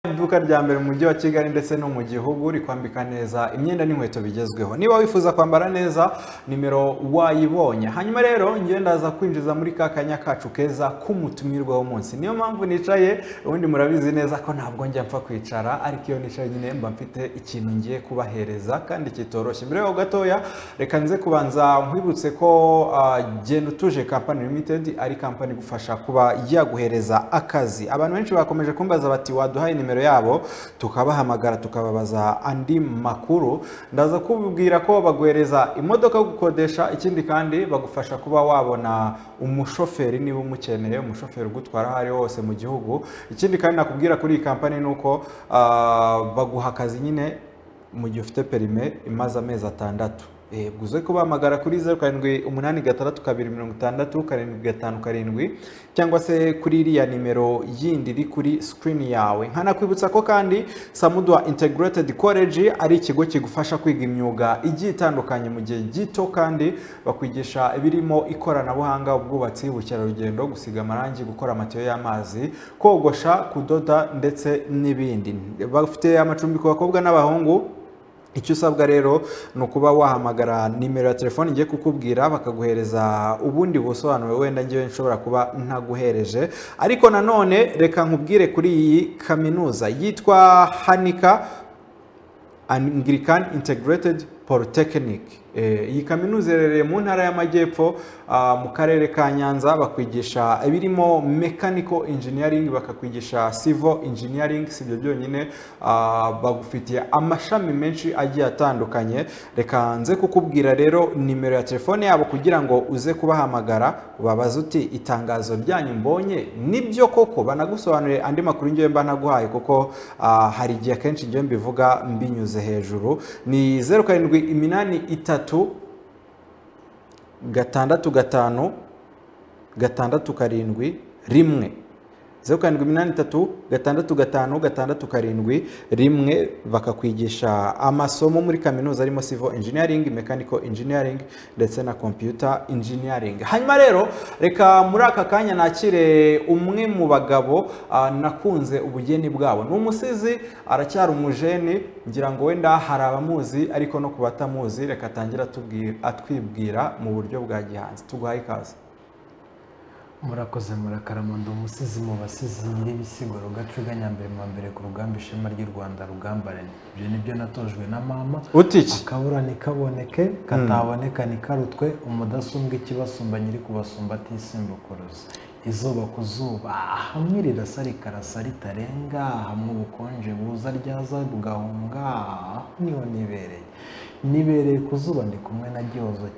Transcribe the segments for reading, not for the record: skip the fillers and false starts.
Iduka rya mbere mu mujyi wa Kigali ndetse no mu gihugu rikwambika neza imyenda n'inkweto bigezweho. Niba wifuza kwambara neza nimero wayibonye. Hanyuma rero ngiye ndaza kwinjiza muri kakanya kacu keza k'umutumirwa w'umunsi. Niyo mpamvu nicaye ubundi murabizi neza ko ntabwo njya mpfa kwicara, ariko iyo nicaye nyine mba mfite ikintu ngiye kubahereza kandi kitoroshye. Mbere yo gatoya reka nze kubanza nkwibutse ko Genda Utuje Company Limited ari company gufasha kuba yaguhereza akazi. Abantu benshi bakomeje kumbaza bati waduhaye nimero yabo tukabahamagara tukababaza andi makuru. Ndaza kubwira ko baguhereza imodoka yo gukodesha, ikindi kandi bagufasha kuba wabona umushoferi niba umukeneye, umushoferi ugutwara hari hose mu gihugu. Ikindi kandi nakubwira kuri iyi company nuko baguha akazi nyine mu gihe ufite perime imaze amezi 6. Guze kubahamagara kuri 0786266757 cyangwa se kuri iriya nimero yindi iri kuri screen yawe. Nkanakwibutsa ko kandi Samudwa Integrated College ari ikigo kigufasha kwiga imyuga igiye itandukanye mu gihe gito, kandi bakwigisha ibirimo ikoranabuhanga, ubwubatsi, ubukerarugendo, gusiga amarangi, gukora amatiyo y'amazi, kogosha, kudoda ndetse n'ibindi. Bafite amacumbi ku bakobwa n'abahungu. Icyo usabwa rero ni ukuba wahamagara nimero ya telefone ngiye kukubwira bakaguhereza ubundi busobanuro wenda ngiye nshobora kuba ntaguhereje. Ariko nanone reka nkubwire kuri iyi kaminuza yitwa Hanika Anglican Integrated Polytechnic. Iyi kaminuza irereye mu ntara y'Amajyepfo mu karere ka Nyanza. Bakwigisha ibirimo mechanical engineering, bakakwigisha civil engineering. Sibyo byonyine, bagufitiye amashami menshi agiye atandukanye. Reka nze kukubwira rero nimero ya telefone yabo kugira ngo uze kubahamagara ubabaza uti itangazo ryanyu mbonye nibyo koko, banagusobanurire andi makuru ngiye mba naguhaye kuko hari igihe kenshi ngiye mbivuga mbinyuze hejuru. Ni 0783 655 671 0783 bakakwigisha amasomo muri kaminuza arimo civil engineering, mechanical engineering ndetse na computer engineering. Hanyuma rero reka muri aka kanya nakire umwe mu bagabo nakunze ubugeni bwabo. Ni umusizi, aracyari umujeni, ngira ngo wenda hari abamuzi ariko no kubatamuzi. Reka atangira atwibwira mu buryo bwa gihanzi. Tuguhaye ikaze. Murakoze murakaramondo, umusizi mu basizi nyir'ibisigo Rugacuga Nyambere mu mbere ku rugamba ishema ry'u Rwanda rugambaranye. Ibyo nibyo natojwe na mama. Utiki akabura nikaboneke kataboneka nikarutwe, umudasumbwa ikibasumba nyiri kubasumba atisimbukuruza. Izuba ku zuba hamwe rirasa rikarasa ritarenga, hamwe ubukonje buza ryaza bugahunga, niho nibereye ku zuba ndi kumwe na gihozo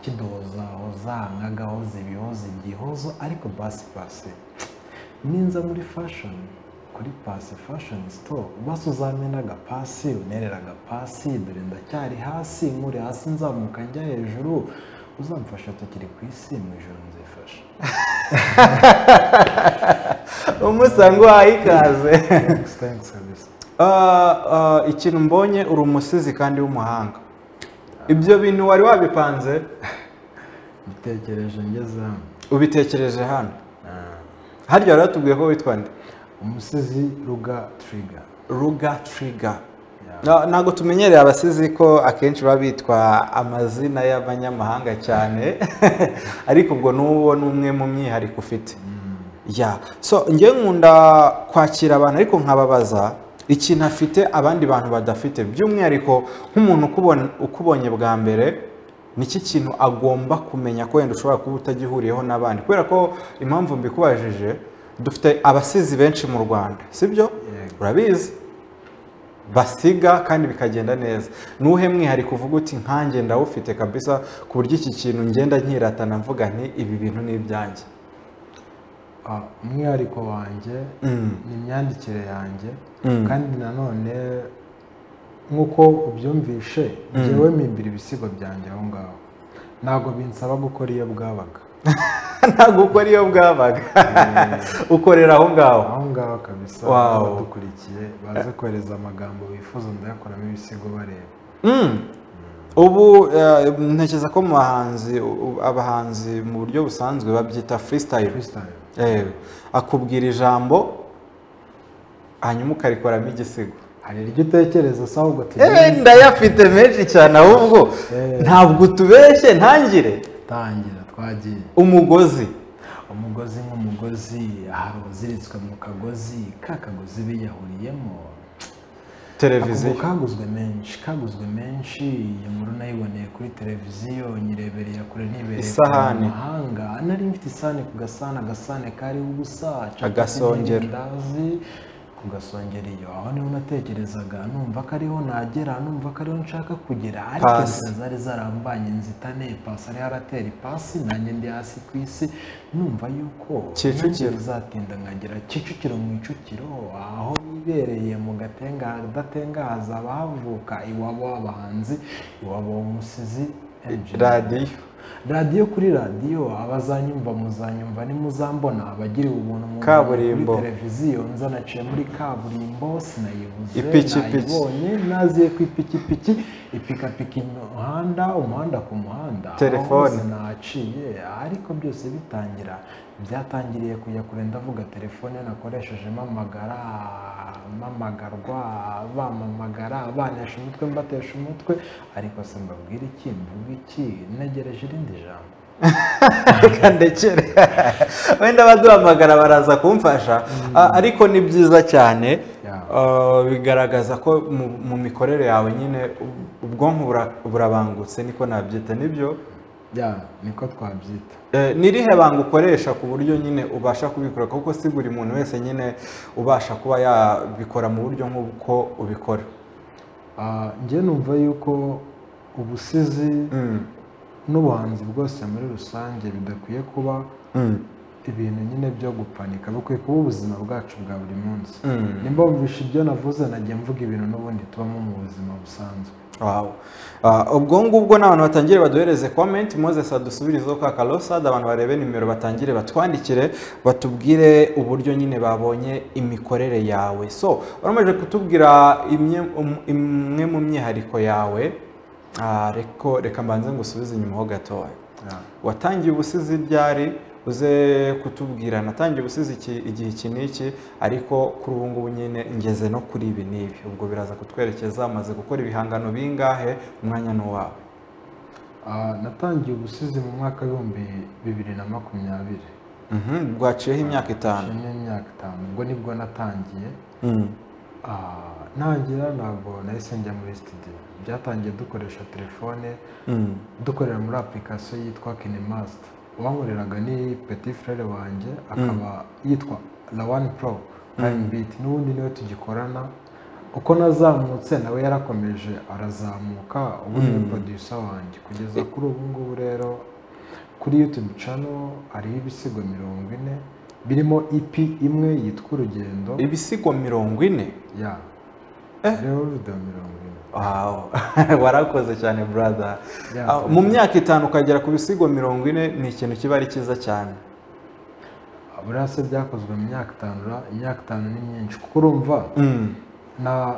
kidohoza nk'agahoza ibihozo igihozo. Ariko basi ninza muri fashion, kuri pasi fashion store basi uzamena agapasi unerera agapasi, dore ndacyari hasi nkuri hasi nzamuka njya hejuru, uzamfasha tukiri ku isi mu ijoro nzifasha. umusango wayikaze. Thanks kabisa. Ikintu mbonye uri umusizi kandi w'umuhanga. Ibyo bintu wari wabipanze? Bitekereje ngeze hano. Ubitekereje hano? Harya rero tubwiye ko witwa nde? Umusizi Ruga Trigger. Ruga Trigger. Ntago tumenyereye abasizi ko akenshi babitwa amazina y'abanyamahanga cyane. Ariko ubwo n'uwo n'umwe mu myihariko ufite. So ngiye nkunda kwakira abantu ariko nkababaza ikintu afite abandi bantu badafite, by'umwihariko nk'umuntu ukubonye bwa mbere, niki kintu agomba kumenya ko wenda ushobora kuba utagihuriyeho n'abandi. Kubera ko impamvu mbikubajije, dufite abasizi benshi mu Rwanda, sibyo? Urabizi basiga kandi bikagenda neza. Nuhe mwihariko uvuga uti nkanjye ndawufite kabisa ku buryo iki kintu ngenda nkiratana mvuga nti ibi bintu ni ibyanjye? Umwihariko wanjye ni imyandikire yanjye, kandi nanone nk'uko ubyumvishe njyewe mpimbira ibisigo byanjye aho ngaho, ntabwo binsaba gukora iyo bwabaga. Ntabwo ukora iyo bwabaga, ukorera aho ngaho kabisa. Badukurikiye baze kohereza amagambo bifuza ndayakoramo ibisigo bareba. Ubu ntekereza ko mu abahanzi mu buryo busanzwe babyita freestyle. Akubwira ijambo hanyuma ukarikoramo igisigo. hari iryo utekereza se ahubwo ndayafite menshi cyane ahubwo ntabwo utubeshye ntangire. tangira twagiye. umugozi nk'umugozi hari uziritswe mu kagozi, ka kagozi biyahuriyemo. televiziyo kaguzwe menshi, iyo nkuru nayiboneye kuri televiziyo, nyirebereye kure nibereye isahani mahanga. Nari mfite isahani ku agasahane kariho ubusa, agasongero ku gasongero iyo aho niho natekerezaga, numva ko ariho nagera, numva ko ariho nshaka kugera, ariko zari zarambanye nzitane. Pasi ari haratera ipasi, nanjye ndi hasi ku isi, numva yuko Kicukiro zatinda nkagera Kicukiro mu Icukiro, aho ibereye mu Gatenga hazaba havuka iwabo w'abahanzi, iwabo w'umusizi. radiyo kuri radiyo, abazanyumva muzanyumva, nimuzambona abagiriwe ubuntu mu kaburimbo televiziyo, nzanaciye muri kaburimbo, sinayibuze ipikipiki naziye ku ipikipiki umuhanda ku muhanda, telefone naciye. ariko byose byatangiriye kujya kure, ndavuga telefone nakoresheje mpamagarwa, bamamagara, banesha umutwe, mbatesha umutwe, ariko se mbabwira iki, mvuga iki, ntegereje irindi jambo. reka ndekere wenda baduhamagara baraza kumfasha. ariko ni byiza cyane, bigaragaza ko mu mikorere yawe nyine ubwonko burabangutse, niko nabyita. nibyo niko twabyita. n'irihe banga ukoresha ku buryo nyine ubasha kubikora, kuko si buri muntu wese nyine ubasha kuba yabikora mu buryo nk'uko ubikora? njye numva yuko ubusizi n'ubuhanzi bwose muri rusange bidakwiye kuba ibintu nyine byo gupanika, bikwiye kuba ubuzima bwacu bwa buri munsi. nimba wumvisha ibyo navuze, nagiye mvuga ibintu n'ubundi tubamo mu buzima busanzwe. ubwo ngubwo n'abantu batangire baduhereze comment, Moses adusubirizeho ka Kalosad, abantu barebe nimero batangire batwandikire batubwire uburyo nyine babonye imikorere yawe. So uramaje kutubwira imwe mu myihariko yawe, reka mbanze ngusubize inyuma ho gatoya. watangiye ubusizi ryari? uze kutubwira natangiye ubusizi igihe iki n'iki, ariko kuri ubu ngubu nyine ngeze no kuri ibi n'ibi. ubwo biraza kutwerekeza umaze gukora ibihangano bingahe, umwanya n'uwawe? natangiye ubusizi mu mwaka w'ibihumbi 2020. bwaciyeho imyaka 5. ubwo nibwo natangiye. ntangira ntabwo nahise njya muri studio, byatangiye dukoresha telefone, dukorera muri application yitwa KineMaster. uwankoreraga ni petit frere wanjye, akaba yitwa Lawan Pro Prime Beat, n'ubundi niwe tugikorana. uko nazamutse nawe yarakomeje arazamuka, ubu ni producer wanjye kugeza kuri ubu ngubu. rero kuri YouTube channel hariho ibisigo 40 birimo EP imwe yitwa Urugendo. ibisigo 40? rero video 40. warakoze cyane brother. mu myaka 5 ukagera ku bisigo 40 ni ikintu kiba ari cyiza cyane. burase byakozwe mu myaka 5. imyaka 5 ni myinshi, kuko urumva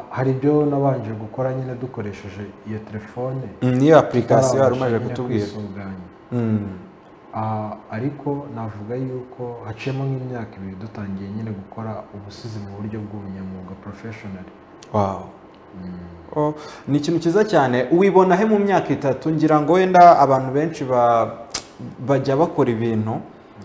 hari ibyo nabanje gukora nyine dukoresheje iyo telefone, niyo application yari umaze kutubwira. ariko navuga yuko haciyemo nk'imyaka 2 dutangiye nyine gukora ubusizi mu buryo bw'ubunyamwuga professional. ni ikintu cyiza cyane. wibona he mu myaka 3? ngira ngo wenda abantu benshi bajya bakora ibintu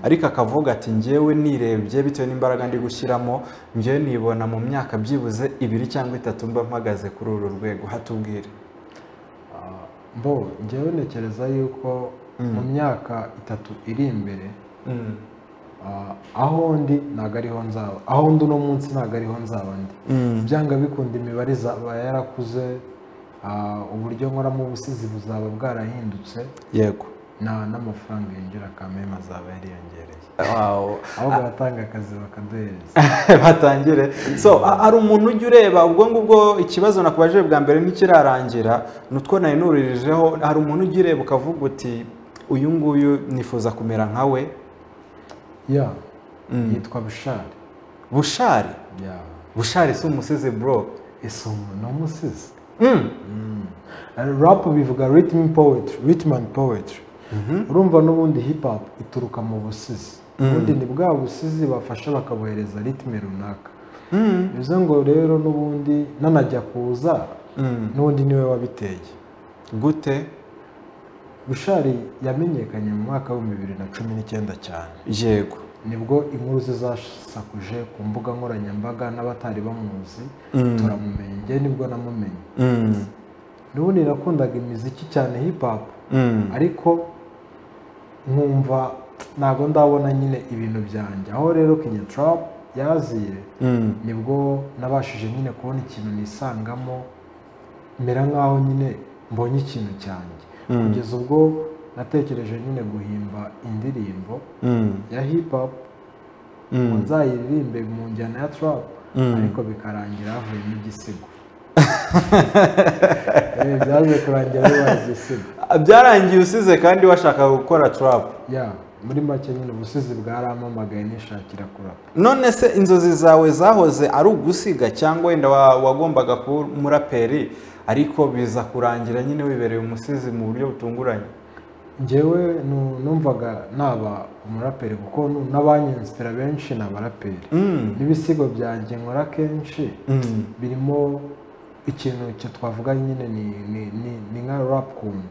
ariko akavuga ati njyewe nirebye bitewe n'imbaraga ndi gushyiramo, njyewe nibona mu myaka byibuze 2 cyangwa 3 mba mpagaze kuri uru rwego. hatubwire. njyewe ntekereza yuko mu myaka 3 iri imbere, aho ndi ntabwo ariho nzaba, aho ndi uno munsi ntabwo ariho nzaba ndi. byanga bikunda imibare izaba yarakuze, uburyo nkoramo ubusizi buzaba bwarahindutse, yego, n'amafaranga yinjira kameme azaba yariyongereye. aho baratanga akazi bakaduhereza batangire. so hari umuntu ujya ureba ubwo ngubwo ikibazo nakubajije bwa mbere ntikirarangira, nutwo nari nuririjeho. hari umuntu ujya ureba ukavuga uti uyu nguyu nifuza kumera nka we? yitwa Bushari. Bushari si umusizi bro? ni umusizi. rap bivuga rhythm and poetry. urumva n'ubundi hip hop ituruka mu busizi. ubundi ni bwa busizi bafasha bakabohereza ritme runaka. bivuze ngo rero n'ubundi nanajya kuza n'ubundi niwe wabiteye. gute? Bushari yamenyekanye mu mwaka wa 2019 cyane, yego, nibwo inkuru zizasakuje ku mbuga nkoranyambaga n'abatari bamuzi turamumenye, njye nibwo namumenye. N'ubundi nakundaga imiziki cyane hip hop, ariko nkumva ntabwo ndabona nyine ibintu byanjye. Aho rero Kenya Trap yaziye nibwo nabashije nyine kubona ikintu nisangamo, mera nkaho nyine mbonye ikintu cyanjye, kugeza ubwo natekereje nyine guhimba indirimbo ya hip hop ngo nzayiririmbe mu njyana ya trap, ariko bikarangira havuyemo igisigo. Byaje kurangira bibaye igisigo. Byarangiye usize kandi washaka gukora trap. Muri make nyine ubusizi bwarampamagaye nishakira kurapa. None se inzozi zawe zahoze ari ugusiga cyangwa wenda wagombaga kuba umuraperi ariko biza kurangira nyine wibereye umusizi mu buryo butunguranye? Njyewe numvaga naba umuraperi kuko n'abanyinsipira benshi ni abaraperi. N'ibisigo byanjye nkora kenshi birimo ikintu cyo twavuga nyine ni nka rap kuntu.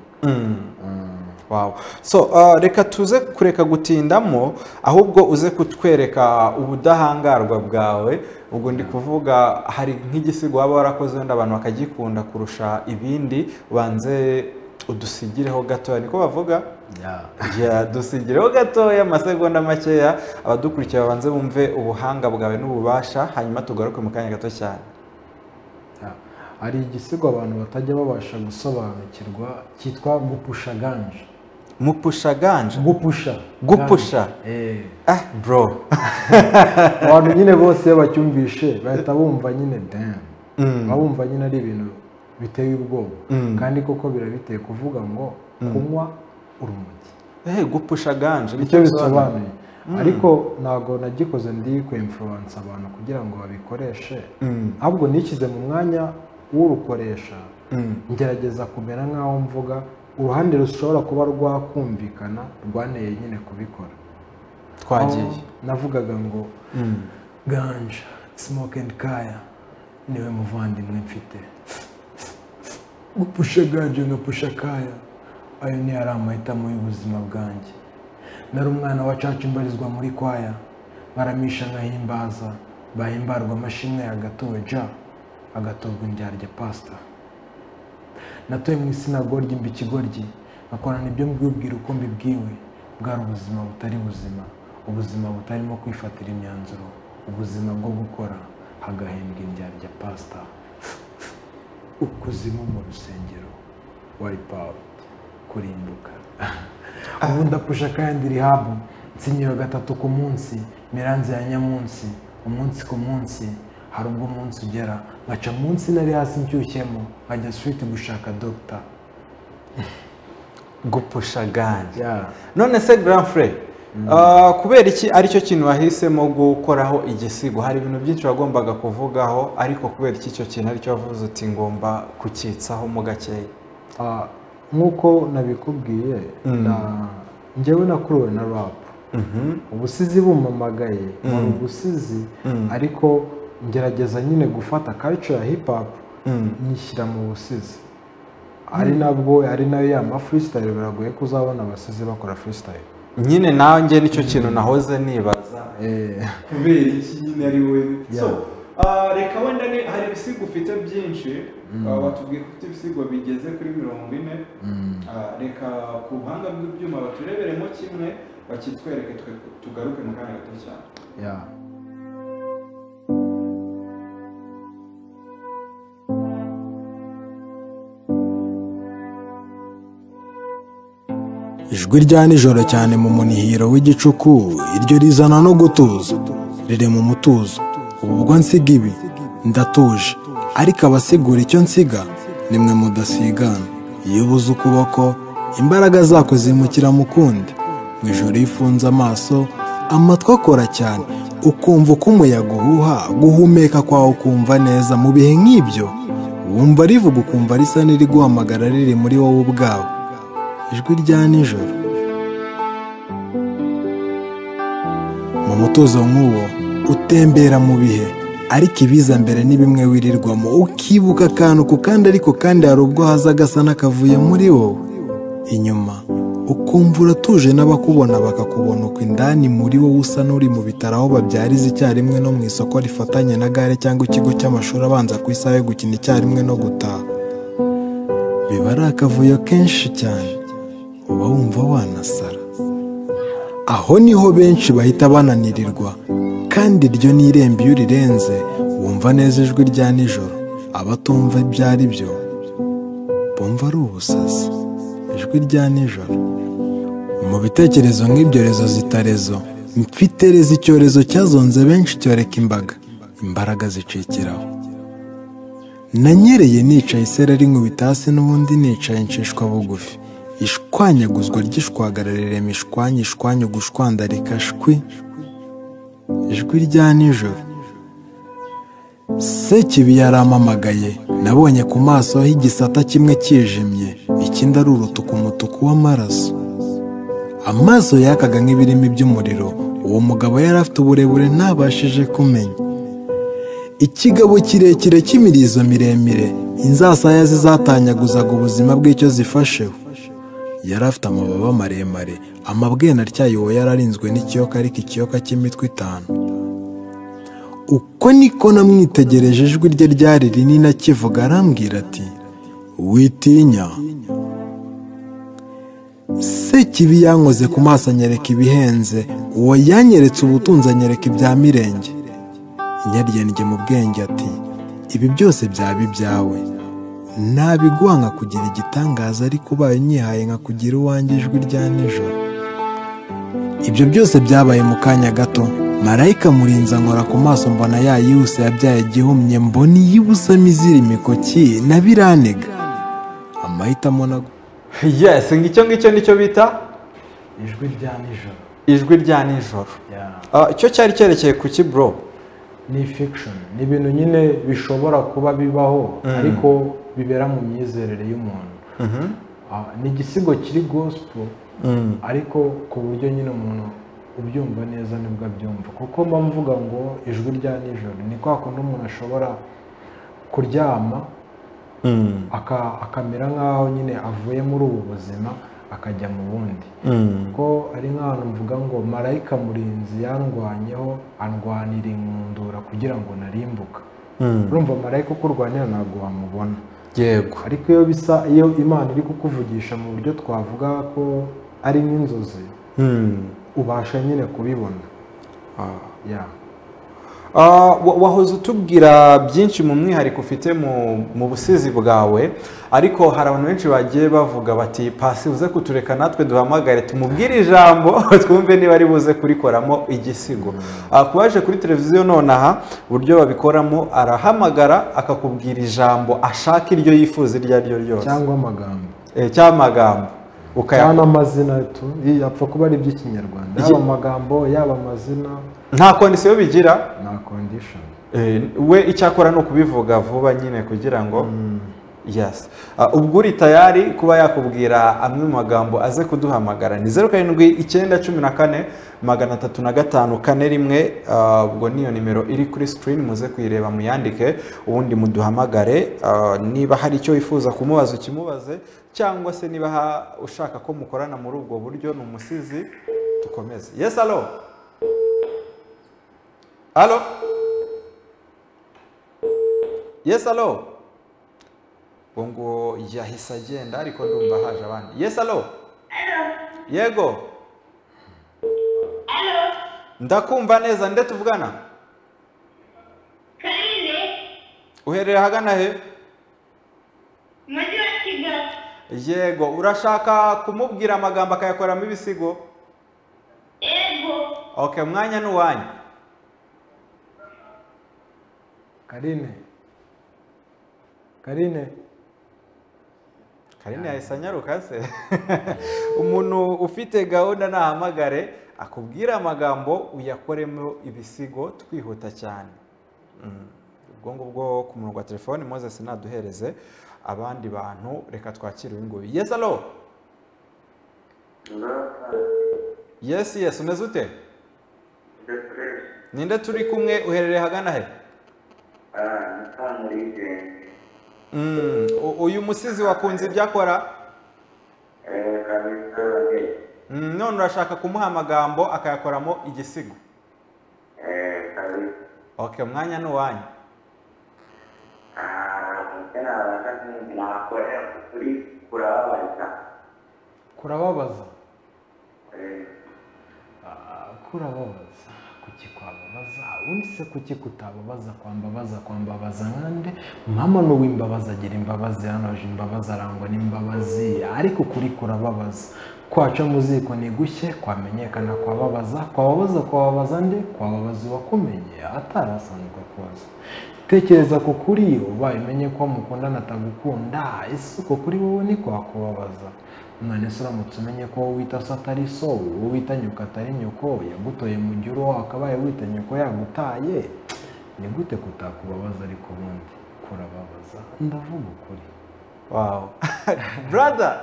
Wow. So reka tuze kureka gutindamo, ahubwo uze kutwereka ubudahangarwa bwawe. Ubwo ndi kuvuga hari nk'igisigo waba warakoze wenda abantu bakagikunda kurusha ibindi, banze udusigireho gatoya, niko bavuga? Dusigireho gatoya amasegonda makeya abadukurikiye babanze bumve ubuhanga bwawe n'ububasha, hanyuma tugaruke mu kanya gato cyane. Hari igisigo abantu batajya babasha gusobanukirwa cyitwa gupusha ganje. Mupusha ganje? Gupusha. Bro. Abantu nyine bose bacyumvishe bahita bumva nyine damn. Babumva nyine ari ibintu biteye ubwoba. Kandi koko birabiteye kuvuga ngo kunywa urumogi. Gupusha ganje nicyo bisobanuye. Ariko ntago nagikoze ndi ku influence abantu kugira ngo babikoreshe, ahubwo nikize mu mwanya w'urukoresha, ngerageza kumera nkaho mvuga uruhande rushobora kuba rwakumvikana rwaneye nyine kubikora. Twagiye navugaga ngo ganja smoke and kaya niwe muvandimwe mfite, gupusha ganja ngapusha kaya, ayo ni ari amahitamo y'ubuzima bwanjye. Nari umwana wa caca imbarizwa muri kwaya, baramisha nkahimbaza, bahimbarwa amashimwe agatowe ja, agatorwa indyarya pasta. Natoye mu isinagoryi mba ikigoryi, nakorana ibyo mbwibwira uko mbibwiwe. Bwari ubuzima butari buzima, ubuzima butarimo kwifatira imyanzuro, ubuzima bwo gukora hagahembwa indyarya pasta. Ukuzimu mu rusengero, wipe out, kurimbuka. Ubu ndapusha kandi rihabu, nsinyira 3 ku munsi, miranze ya nyamunsi, umunsi ku munsi. Hari ubwo umunsi ugera ngaca munsi nari hasi nshyushyemo, nkajya street gushaka doctor. Gupusha ganje. None se grand frère, kubera iki aricyo kintu wahisemo gukoraho igisigo? Hari ibintu byinshi wagombaga kuvugaho, ariko kubera iki cyo kintu aricyo wavuze uti ngomba kukitsaho mu gakeya? Nkuko nabikubwiye, njyewe nakuruwe na rap. Ubusizi bumamagaye mu ubusizi, ariko ngerageza nyine gufata culture ya hip hop nishyira mu busizi. Ari nabwo ari nayo ya freestyle biragoye kuzabona abasizi bakora freestyle. Nyine nanjye nicyo kintu nahoze nibaza. Kubera iki nyine ari we? So reka wenda hari ibisigo ufite byinshi, watubwiye ko ufite ibisigo bigeze kuri 40. Reka ku buhanga bw'ibyuma batureberemo kimwe bakitwereke tugaruke mu kanya gato cyane. Ijwi rya nijoro cyane mu munihiro w'igicuku, iryo rizana no gutuza, riri mu mutuzo. Ubwo nsiga ibi ndatuje, ariko abasigura icyo nsiga nimwe mudasigana. Iyo ubuze ukuboko imbaraga zako zimukira mu kundi, mu ijoro ifunze amaso amatwi akora cyane, ukumva uko umuyaga uhuha, guhumeka kwawe ukumva neza. Mu bihe nk'ibyo wumva rivuga ukumva risa n'iri guhamagara riri muri wowe ubwawe. Ijwi rya nijoro mu mutuzo nk'uwo utembera mu bihe, ariko ibiza mbere ni bimwe wirirwamo ukibuka akantu ku kandi, ariko kandi hari ubwo haza agasa n'akavuye muri wowe inyuma, ukumva uratuje n'abakubona bakakubona uko indani muri wowe usa n'uri mu bitaro aho babyariza icyarimwe no mu isoko rifatanye na gare cyangwa ikigo cy'amashuri abanza ku isaha yo gukina icyarimwe no gutaha. Biba ari akavuyo kenshi cyane, uba wumva wanasara. Aho niho benshi bahita bananirirwa, kandi iryo ni irembo iyo urirenze wumva neza ijwi rya nijoro. Abatumva ibyo ari byo bumva ari ubusazi. Ijwi rya nijoro mu bitekerezo nk'ibyorezo zitarezo, mfitereza icyorezo cyazonze benshi cyoreka imbaga, imbaraga zicikiraho. Nanyereye nicaye isereri nkubita hasi, n'ubundi nicaye nshishwa bugufi. Ishwanyaguzwa ry'ishwagara rirema ishwanya, ishwanya gushwandarika shwi. Ijwi rya nijoro. Sekibi yarampamagaye, nabonye ku maso h'igisata kimwe kijimye, ikindi ari urutuku umutuku w'amaraso. Amaso yakaga nk'ibirimi by'umuriro. Uwo mugabo yari afite uburebure ntabashije kumenya. Ikigabo kirekire cy'imirizo miremire, inzasaya zizatanyaguzaga ubuzima bw'icyo zifasheho. Yari afite amababa maremare, amabwena atyaye, uwo yararinzwe n'ikiyoka, ariko ikiyoka cy'imitwe 5. Uko niko namwitegereje, ijwi rye ryari rinini akivuga, arambwira ati witinya. Sekibi yankoze ku maso anyereka ibihenze, uwo yanyeretse ubutunzi anyereka ibya mirenge. Inyaryenge mu bwenge ati ibi byose byaba ibyawe, nabiguha nka kugira igitangaza, ariko ubaye unyihaye nka kugira uwanjye. Ijwi rya nijoro. Ibyo byose byabaye mu kanya gato. Marayika murinzi ankora ku maso, mbona yayihuse yabyaye igihumye, mbona iyibusamo izira imikoki na biranega. Amahitamo nago. Yes, ngicyo nicyo bita ijwi rya nijoro. Ijwi rya nijoro. Icyo cyari cyerekeye ku ki bro? Ni fiction. Ni ibintu nyine bishobora kuba bibaho, ariko bibera mu myizerere y'umuntu. Ni igisigo kiri gospel, ariko ku buryo nyine umuntu ubyumva neza nibwo abyumva. Kuko mba mvuga ngo ijwi rya nijoro ni kwa kundi umuntu ashobora kuryama akamera nk'aho nyine avuye muri ubu buzima akajya mu bundi. Ko ari nk'ahantu mvuga ngo marayika murinzi yandwanyeho, andwanira inkundura kugira ngo narimbuka. Urumva marayika uko urwanira ntabwo wamubona. Yego. Ariko iyo Imana iri kukuvugisha mu buryo twavuga ko ari nk'inzozi, ubasha nyine kubibona. Wahoze utubwira byinshi mu mwihariko ufite mu busizi bwawe, ariko hari abantu benshi bagiye bavuga bati Pasi uze kutureka natwe duhamagare tumubwire ijambo twumve niba ari buze kurikoramo igisigo. Kubaje kuri televiziyo nonaha uburyo babikoramo, arahamagara akakubwira ijambo ashaka iryo yifuza iryo ari ryo ryose, cyangwa amagambo cy'amagambo cyangwa amazina. Yapfa kuba ari iby'ikinyarwanda, yaba amagambo yaba amazina. Nta kondisiyo bigira? Nta condition. We icyakora ni ukubivuga vuba nyine kugira ngo yes. Ubwo uri tayari kuba yakubwira amwe mu magambo aze kuduhamagara ni 07913541. Ubwo niyo nimero iri kuri screen, muze kuyireba muyandike, ubundi muduhamagare. Niba hari icyo wifuza kumubaza ukimubaze, cyangwa se niba ushaka ko mukorana muri ubwo buryo, ni umusizi. Tukomeze. Yes, hello. Hello. Yes, hello. Bongo yahise agenda, ariko ndumva haje abandi. Yes, hello. Hello. Yego. Hello. Ndakumva neza, nde tuvugana? Karine. Uhereye hagana he? Mujyi wa Kigali. Yego, urashaka kumubwira amagambo akayakoramo ibisigo? Yego. Okay, mwanya n'uwanyu. Karine yahise anyaruka se. Umuntu ufite gahunda nahamagare akubwira amagambo uyakoremo ibisigo twihuta cyane. Ubwo ngubwo ku murongo wa telefone Moses naduhereze abandi bantu, reka twakire uyu nguyu. Yes, hello. Yes, umeze ute? Ninde turi kumwe, uherereye hagana he? uyu musizi wakunze ibyo akora? None urashaka kumuha amagambo akayakoramo igisigo? Okay, umwanya ni uwanyu. Kurababaza? Kurababaza? Kuki kwababaza? Undi se kuki kutababaza? Kwambabaza nkande? Mama n'uwimbabaza agira imbabazi, hanoje imbabazi arangwa n'imbabazi, ariko kuri kurababaza. Kwaca mu ziko ni gushye, kwamenyekana kwababaza nde? Kwababaza uwakumenye atarasanzwe kubaza. Tekereza ko kuri ubaye umenye ko mukundana atagukunda, ese uko kuri wowe ni kwakubabaza? None se uramutse umenye ko wowe wita so atari so, wowe wita nyoko atari nyoko, yagutoye mu giuro akabaye wita nyoko yagutaye, ni gute kutakubabaza? Ariko ubundi kurababaza, ndavuga ukuri. Wow. Brother.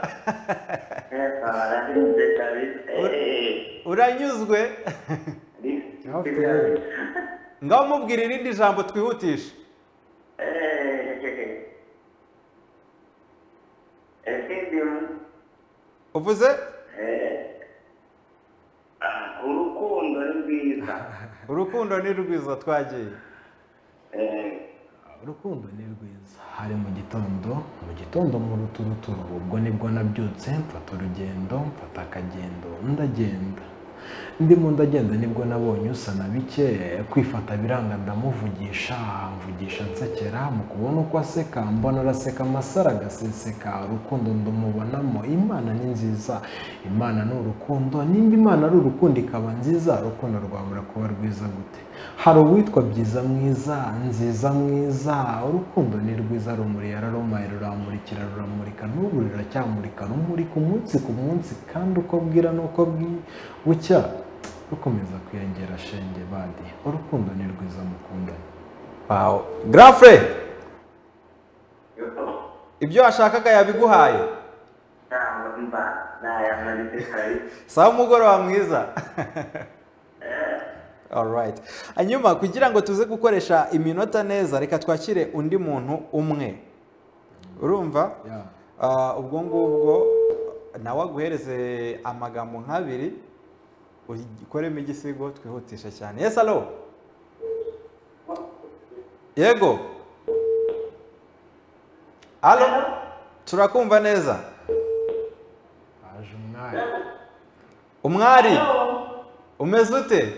Uranyuzwe? Ngaho mubwira irindi jambo twihutisha. Uvuze? Urukundo ni rwiza. Urukundo ni rwiza twagiye. Urukundo ni rwiza. Hari mu gitondo mu ruturuturu, ubwo nibwo nabyutse mfata urugendo, mfata akagendo, ndagenda. Ndimo ndagenda nibwo nabonye usa na bike, kwifata biranga ndamuvugisha, mvugisha nsekera, mu kubona uko aseka mbona araseka amasara agaseseka. Urukundo ndumubonamo, Imana ni nziza, Imana ni urukundo, nimba Imana ari urukundo ikaba nziza, urukundo rwabura kuba rwiza gute? Hari uwitwa byiza mwiza, nziza mwiza, urukundo ni rwiza, rumuri yararumaye ruramurikira ruramurika, n'ubu ruracyamurika, rumurika umunsi ku munsi, kandi uko bwira n'uko bucya rukomeza kwiyongera shenge badi. Urukundo ni rwiza mukundana. Wow. Grafre, ibyo washakaga yabiguhaye? Sawa, umugoroba mwiza. Alright. Hanyuma kugira ngo tuze gukoresha iminota neza, reka twakire undi muntu umwe. Urumva? Ubwo ngubwo nawe aguhereze amagambo nk'abiri, ukoremo igisigo twihutisha cyane. Yes, hello. Yego. Hello. Turakumva neza. Haje umwari. Umwari. Umeze ute?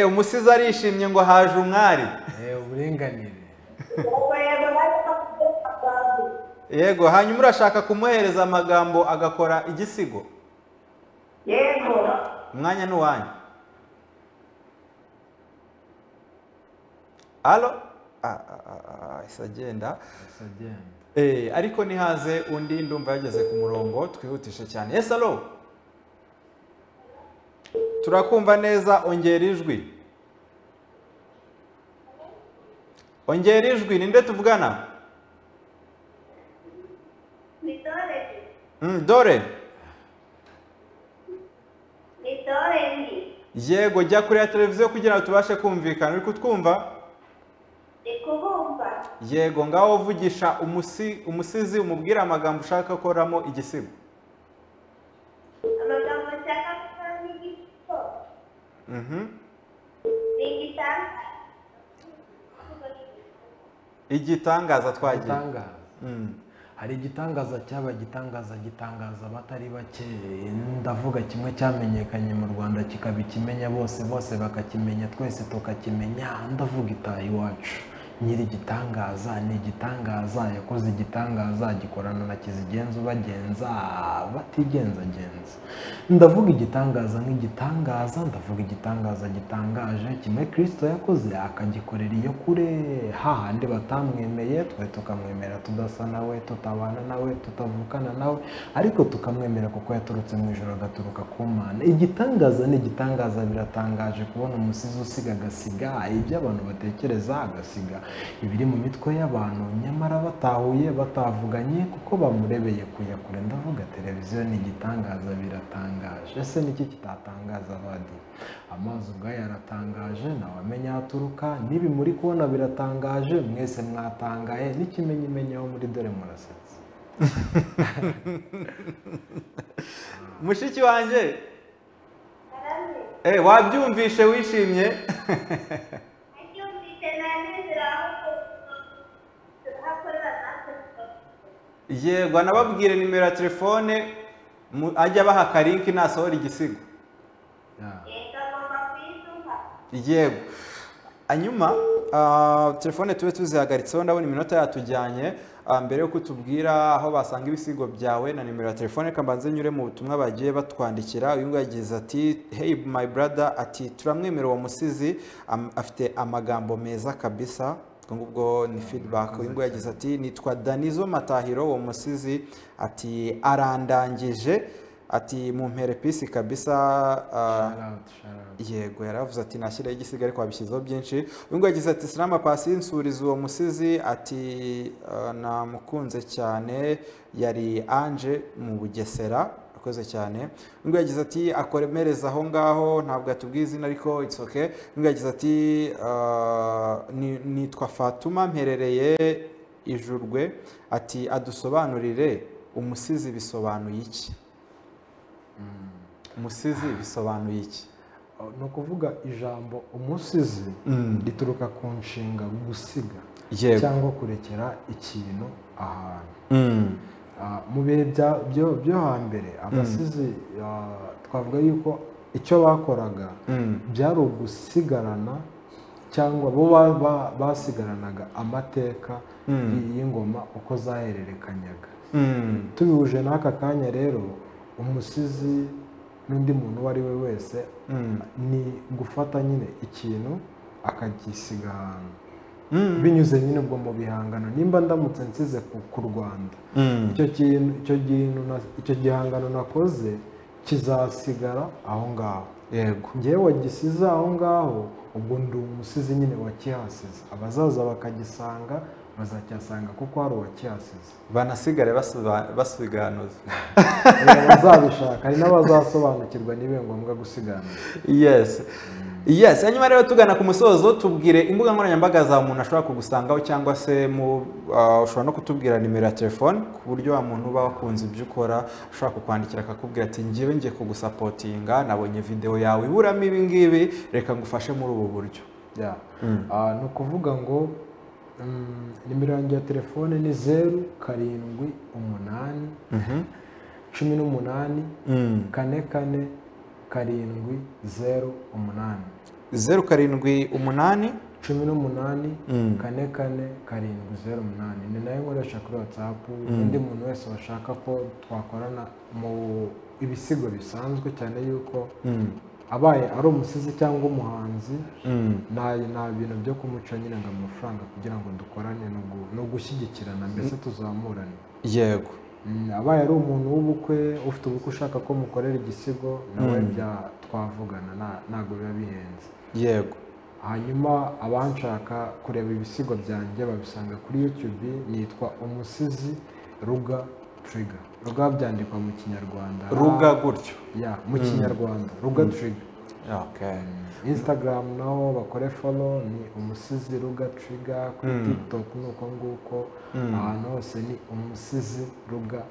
Umusizi arishimye ngo haje umwari. Uburenganire. Yego, hanyuma urashaka kumuhereza amagambo agakora igisigo? Yego. Umwanya ni uwanyu. Alo? Isagenda. Ariko nihaze undi ndumva yageze ku murongo, twihutishe cyane. Yes, alo? Turakumva neza, ongera ijwi. Ongera ijwi, ninde tuvugana? Ni Dore. Dore. Ni Dore ndi. Yego, jya kuri ya televiziyo kugira ngo tubashe kumvikana. Uri kutwumva? Ndi kubumva. Yego, ngaho uvugisha umusizi umubwira amagambo ushaka koramo igisigo. Amagambo nshaka gukora ni igisigo. Ni igitangaza. Igitangaza twagiye. Hari igitangaza cyaba gitangaza abatari bake. Ndavuga kimwe cyamenyekanye mu Rwanda kikaba ikimenya bose bakakimenya, twese tukakimenya. Ndavuga itaha iwacu. Nyiri igitangaza ni igitangaza, yakoze igitangaza, gikorana na Kizigenza ubagenza batigenza. Ndavuga igitangaza nk'igitangaza, ndavuga igitangaza gitangaje, kimwe Kristo yakoze akagikorera iyo kure, hahandi batamwemeye twe tukamwemera, tudasa nawe, tutabana nawe, tutavukana nawe, ariko tukamwemera kuko yaturutse mu ijoro agaturuka ku Mana. Igitangaza ni igitangaza, biratangaje kubona umusizi usiga agasiga ibyo abantu batekereza agasiga ibiri mu mitwe y'abantu nyamara batahuye batavuganye kuko bamurebeye kure. Ndavuga televiziyo ni igitangaza, biratangaje. Ese niki kitatangaza badi? Amazi ubwayo aratangaje, nawe amenya aturuka, nibi muri kubona biratangaje, mwese mwatangaye, n'ikimenyimenyi aho muri dore murasetse. mushiki wanjye wabyumvishe wishimye? yego, anababwire nimero ya telefone ajya abaha akarinki nasohora igisigo. yego, hanyuma telefone tube tuzihagaritseho, ndabona iminota yatujyanye. Mbere yo kutubwira aho basanga ibisigo byawe na nimero ya telefone, reka mbanze nyure mu butumwa bagiye batwandikira. uyu nguyu yagize ati hey my brother, ati turamwemera uwo musizi, afite amagambo meza kabisa. Ngubwo ni feedback. uyu nguyu yagize ati nitwa Danizo Matahiro, uwo musizi ati arandangije, ati mumpere pisi kabisa. yego, yaravuze ati nashyiraho igisiga ariko wabishyizeho byinshi. uyu nguyu yagize ati salama pasi, nsuriza uwo musizi, ati namukunze cyane, yari Anje mu Bugesera, akoze cyane. uyu nguyu yagize ati akomereza aho ngaho, ntabwo atubwiye izina ariko it's okay. uyu nguyu yagize ati nitwa Fatuma, mperereye Ijurwe, ati adusobanurire umusizi bisobanuye iki? umusizi bisobanuye iki? Ni ukuvuga ijambo umusizi rituruka ku nshinga gusiga cyangwa kurekera ikintu ahantu. mu bihe byo hambere abasizi twavuga yuko icyo bakoraga byari ugusigarana, cyangwa bo basigaranaga amateka y'ingoma uko zahererekanyaga. tubihuje n'aka kanya rero, umusizi n'undi muntu uwo ari we wese ni gufata nyine ikintu akagisiga ahantu binyuze nyine ubwo mu bihangano. nimba ndamutse nsize ku Rwanda, icyo gihangano nakoze kizasigara aho ngaho. yego, ngewe wagisize aho ngaho, ubwo ndi umusizi nyine wakihasize. abazaza bakagisanga bazacyasanga kuko hari uwakihasize. banasigare basiganuza. bazabishaka, hari n'abazasobanukirwa nibibe ngombwa gusiganuza. yes. hanyuma rero tugana ku musozo, tubwire imbuga nkoranyambaga za umuntu ashobora kugusangaho, cyangwa se ushobora no kutubwira nimero ya telefone, ku buryo wa muntu uba wakunze ibyo ukora ashobora kukwandikira akakubwira ati ngiye kugusapotinga, nabonye video yawe iburamo ibi ngibi, reka ngufashe muri ubu buryo. ni ukuvuga ngo nimero yanjye ya telefone ni 078 18 44 708 078 18 44 708. ni nayo nkoresha kuri WhatsApp. undi muntu wese washaka ko twakorana mu ibisigo bisanzwe, cyane yuko abaye ari umusizi cyangwa umuhanzi, nta bintu byo kumuca nyine ngo amafaranga kugira ngo dukorane, no gushyigikirana, mbese tuzamurane. yego, abaye ari umuntu w'ubukwe, ufite ubukwe ushaka ko mukorera igisigo, nawe twavugana, ntabwo biba bihenze. yego. hanyuma abanshaka kureba ibisigo byanjye babisanga kuri YouTube, nitwa umusizi Ruga Trigger. Ruga byandikwa mu Kinyarwanda, Ruga gutyo mu Kinyarwanda, Ruga Trigger. okay. Instagram naho bakore follow, ni umusizi Ruga Trigger. kuri TikTok nuko nguko, ahantu hose ni umusizi Ruga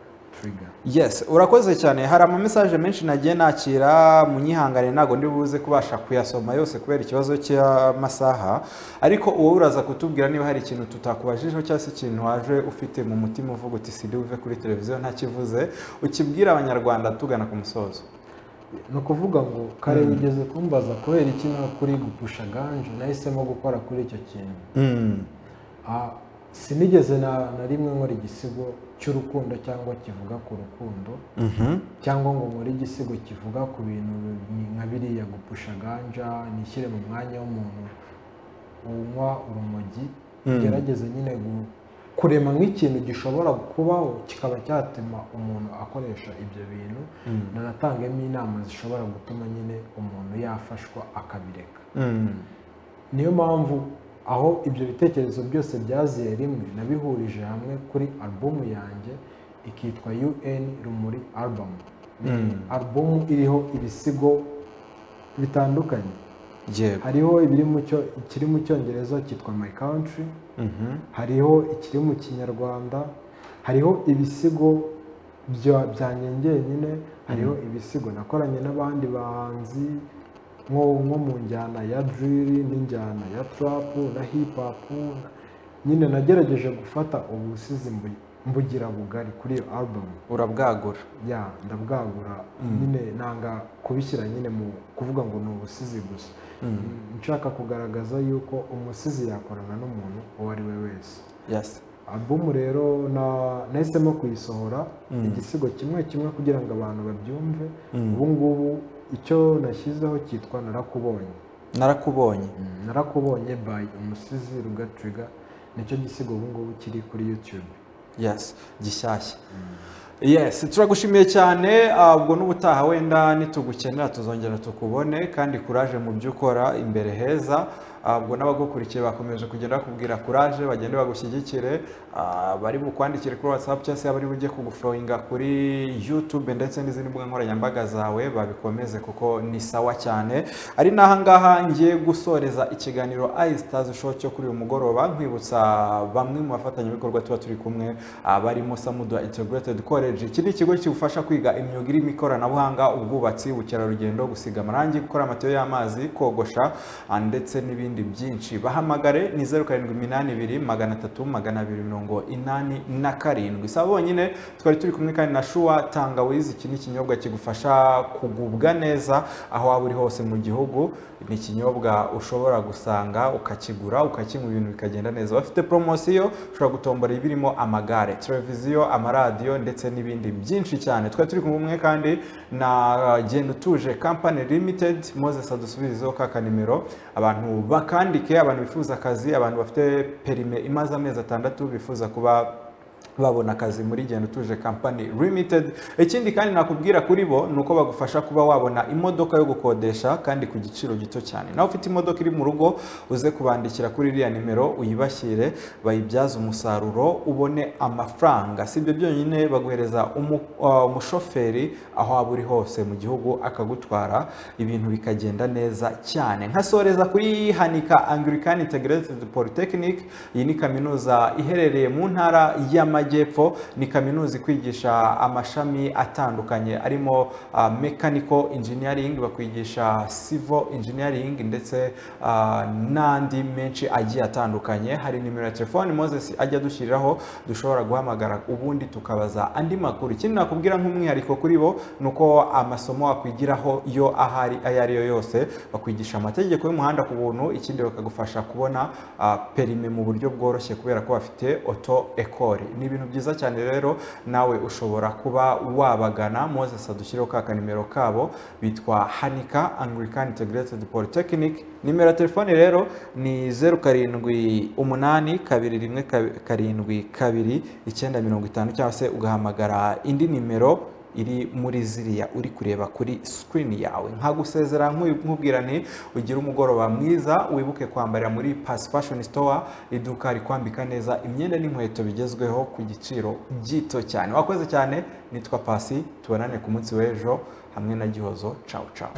Trigger. yes, urakoze cyane. hari ama message menshi nagiye nakira, munyihangane ntago ndi buze kubasha kuyasoma yose kubera ikibazo cy'amasaha, ariko uwo uraza kutubwira niba hari ikintu tutakubajijeho, cyangwa se ikintu waje ufite mu mutima uvuga uti sidi uve kuri televiziyo ntakivuze, ukibwira abanyarwanda tugana ku musozo. ni ukuvuga ngo kare wigeze kumbaza kubera iki kuri gupusha ganje nahisemo gukora kuri icyo kintu. sinigeze na rimwe nkora igisigo cy'urukundo cyangwa kivuga ku rukundo, cyangwa ngo nkore igisigo kivuga ku bintu nka biriya gupusha ganja, nishyire mu mwanya w'umuntu unywa urumogi. gerageze nyine kurema nk'ikintu gishobora kubaho kikaba cyatuma umuntu akoresha ibyo bintu, nanatangemo inama zishobora gutuma nyine umuntu yafashwa akabireka. niyo mpamvu aho ibyo bitekerezo byose byaziye rimwe nabihurije hamwe kuri alubumu yanjye ikitwa UN Rumuri album. Alubumu iriho ibisigo bitandukanye. Hariho ikiri mu cyongereza cyitwa My Country, hariho ikiri mu kinyarwanda, hariho ibisigo byanyengeye nyine, hariho ibisigo nakoranye n'abandi bahanzi nko mu njyana ya drill n'injyana ya trap na hip hop. Nyine nagerageje gufata ubusizi mbugira bugari kuri iyo album. Urabwagura? Ndabwagura nyine nanga kubishyira nyine mu kuvuga ngo ni ubusizi gusa. Nshaka kugaragaza yuko umusizi yakorana n'umuntu uwo ari we wese. Yes. Album rero nahisemo kuyisohora igisigo kimwe kimwe kugira ngo abantu babyumve. Ubu ngubu icyo nashyizeho cyitwa Narakubonye by umusizi Ruga Trigger. Nicyo gisigo ubu ngubu kiri kuri YouTube. Yes, gishyashya. Yes, turagushimiye cyane. Ubwo n'ubutaha wenda nitugukenera tuzongera tukubone, kandi courage mu byo ukora imbere heza. Ubwo n'abagukurikiye bakomeje kugenda bakubwira courage, bagende bagushyigikire, bari bukwandikire kuri WhatsApp cyangwa se bari bujye kugufollowinga kuri YouTube ndetse n'izindi mbuga nkoranyambaga zawe, babikomeze kuko ni sawa cyane. Ari naha ngaha ngiye gusoreza ikiganiro iStars Show cyo kuri uyu mugoroba, nkwibutsa bamwe mu bafatanyabikorwa tuba turi kumwe, barimo Samudwa Integrated College. Iki ni ikigo kigufasha kwiga imyuga irimo ikoranabuhanga, ubwubatsi, ubukerarugendo, gusiga amarangi, gukora amatiyo y'amazi, kogosha ndetse n'ibindi byinshi. Bahamagare ni 0782 Saba bonyine twari turi kumwe kandi na Shuwa Tangawizi. Iki ni ikinyobwa kigufasha kugubwa neza aho waba uri hose mu gihugu. Ni ikinyobwa ushobora gusanga ukakigura ukakinywa ibintu bikagenda neza. Bafite promosiyo, ushobora gutombora ibirimo amagare, televiziyo, amaradiyo ndetse n'ibindi byinshi cyane. Twari turi kumwe kandi na Genda Utuje Company Limited. Moses adusubizeho ka nimero abantu bakandike, abantu bifuza akazi, abantu bafite perime imaze amezi 6 bifuza kuba babona akazi muri Genda Utuje Company Limited. Ikindi kandi nakubwira kuri bo nuko bagufasha kuba wabona imodoka yo gukodesha kandi ku giciro gito cyane. Nawe ufite imodoka iri mu rugo, uze kubandikira kuri iriya nimero, uyibashyire, bayibyaza umusaruro, ubone amafaranga. Si ibyo byonyine, baguhereza umushoferi aho waba uri hose mu gihugu akagutwara, ibintu bikagenda neza cyane. Nkasoreza kuri Hanika Anglican Integrated Polytechnic. Iyi ni kaminuza iherereye mu ntara y'Amajyepfo. Ni kaminuza ikwigisha amashami atandukanye arimo mechanical engineering, bakwigisha civil engineering ndetse n'andi menshi agiye atandukanye. Hari nimero ya telefone Moses ajya dushyiriraho, dushobora guhamagara ubundi tukabaza andi makuru. Ikindi nakubwira nk'umwihariko kuri bo nuko amasomo wakwigiraho yo ahari ayariyo yose, bakwigisha amategeko y'umuhanda ku buntu. Ikindi bakagufasha kubona perime mu buryo bworoshye kubera ko bafite auto école. Ni ibintu byiza cyane rero, nawe ushobora kuba wabagana. Moses adushyiraho ka nimero kabo, bitwa Hanika Anglican Integrated Polytechnic. Nimero ya telefone rero ni 0782172950 cyangwa se ugahamagara indi nimero iri muri ziriya uri kureba kuri screen yawe. Nkagusezera nkubwira nti ugira umugoroba mwiza, wibuke kwambarira muri Pass Fashion Store, iduka rikwambika neza imyenda n'inkweto bigezweho ku giciro gito cyane. Wakoze cyane, nitwa Pasi, tubonane ku munsi w'ejo hamwe na Gihozo. Ciao ciao.